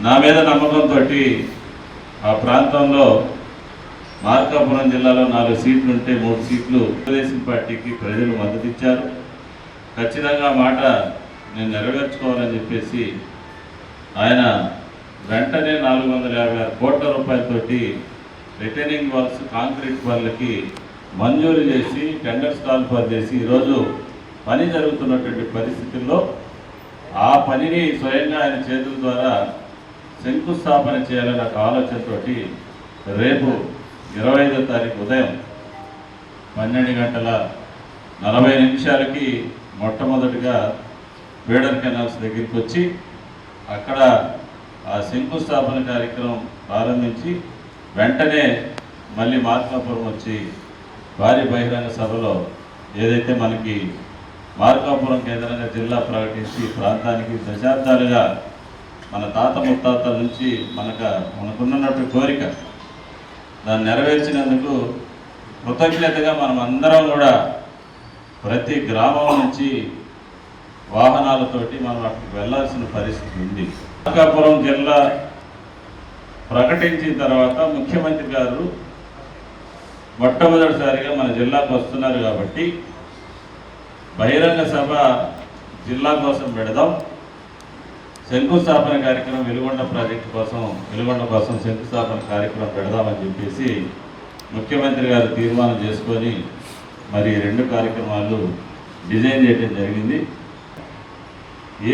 నా మీద నమ్మకంతో ఆ ప్రాంతంలో మార్కాపురం జిల్లాలో 4 సీట్లు ఉంటే 3 సీట్లు తెలుగుదేశం పార్టీకి ప్రజలు మద్దతు ఇచ్చారు. ఖచ్చితంగా మాట నేను నెరవేర్చుకోవాలని చెప్పేసి ఆయన వెంటనే 456 కోట్ల రూపాయలతోటి రిటైనింగ్ వాల్స్ కాంక్రీట్ పనులకి మంజూరు చేసి టెండర్స్ కాల్ఫర్ చేసి ఈరోజు పని జరుగుతున్నటువంటి పరిస్థితుల్లో ఆ పనిని స్వయంగా ఆయన చేతుల ద్వారా శంకుస్థాపన చేయాలనే ఒక ఆలోచనతో రేపు 25వ తారీఖు ఉదయం 12:40 మొట్టమొదటిగా బేడర్ కెనాల్స్ దగ్గరికి వచ్చి అక్కడ ఆ శంకుస్థాపన కార్యక్రమం ప్రారంభించి వెంటనే మళ్ళీ మార్కాపురం వచ్చి భారీ బహిరంగ సభలో ఏదైతే మనకి మార్కాపురం కేంద్రంగా జిల్లా ప్రకటించి ప్రాంతానికి దశాబ్దాలుగా మన తాత ముత్తాతల నుంచి మనకున్నటువంటి కోరిక దాన్ని నెరవేర్చినందుకు కృతజ్ఞతగా మనం అందరం కూడా ప్రతి గ్రామం నుంచి వాహనాలతోటి మనం అక్కడికి వెళ్ళాల్సిన పరిస్థితి ఉంది. మార్కాపురం జిల్లా ప్రకటించిన తర్వాత ముఖ్యమంత్రి గారు మొట్టమొదటిసారిగా మన జిల్లాకు వస్తున్నారు కాబట్టి బహిరంగ సభ జిల్లా కోసం పెడదాం, శంకుస్థాపన కార్యక్రమం వెలుగొండ ప్రాజెక్టు కోసం వెలుగొండ కోసం శంకుస్థాపన కార్యక్రమం పెడదామని చెప్పేసి ముఖ్యమంత్రి గారు తీర్మానం చేసుకొని మరి 2 కార్యక్రమాలు డిజైన్ చేయడం జరిగింది.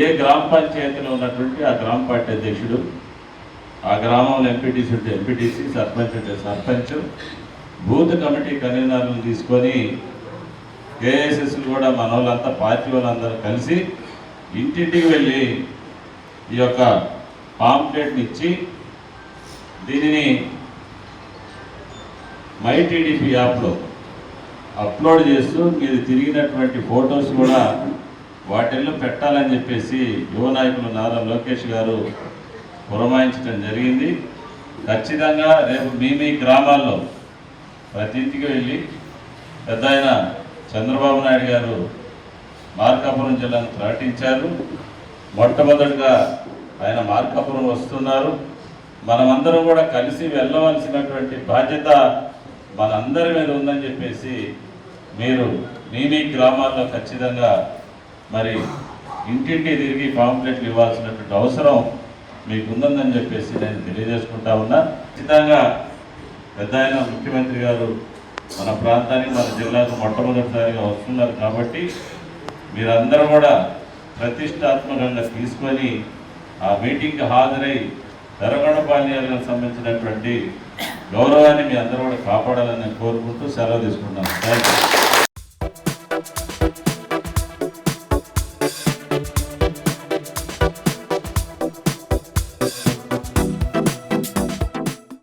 ఏ గ్రామ పంచాయతీలో ఉన్నటువంటి ఆ గ్రామ పార్టీ అధ్యక్షుడు, ఆ గ్రామంలో ఎంపీటీసీ ఉంటే ఎంపీటీసీ, సర్పంచ్ ఉంటే సర్పంచ్, బూత్ కమిటీ కన్వీనర్లను తీసుకొని కేఎస్ఎస్లు కూడా మన వాళ్ళంతా పార్టీ వాళ్ళందరూ కలిసి ఇంటింటికి వెళ్ళి ఈ యొక్క పాంప్లెట్ని ఇచ్చి దీనిని మైటీడీపీ యాప్లో అప్లోడ్ చేస్తూ మీరు తిరిగినటువంటి ఫొటోస్ కూడా వాటిల్లో పెట్టాలని చెప్పేసి యువ నాయకులు నారా లోకేష్ గారు పురమాయించడం జరిగింది. ఖచ్చితంగా రేపు మీ గ్రామాల్లో ప్రతి ఇంటికి వెళ్ళి పెద్ద ఆయన చంద్రబాబు నాయుడు గారు మార్కాపురం జిల్లాను ప్రకటించారు. మొట్టమొదటిగా ఆయన మార్కాపురం వస్తున్నారు. మనమందరం కూడా కలిసి వెళ్ళవలసినటువంటి బాధ్యత మనందరి మీద ఉందని చెప్పేసి మీరు మీ గ్రామాల్లో ఖచ్చితంగా మరి ఇంటింటి తిరిగి పాంప్లెట్లు ఇవ్వాల్సినటువంటి అవసరం మీకు ఉందని చెప్పేసి నేను తెలియజేసుకుంటా ఉన్నా. ఖచ్చితంగా పెద్ద ఆయన ముఖ్యమంత్రి గారు మన ప్రాంతానికి మన జిల్లాకు మొట్టమొదటిసారిగా వస్తున్నారు కాబట్టి మీరందరూ కూడా ప్రతిష్టాత్మకంగా తీసుకొని ఆ మీటింగ్కి హాజరై దరగొండపాలెంకు సంబంధించినటువంటి గౌరవాన్ని మీ అందరూ కూడా కాపాడాలని నేను కోరుకుంటూ సెలవు తీసుకుంటాను. Thank you.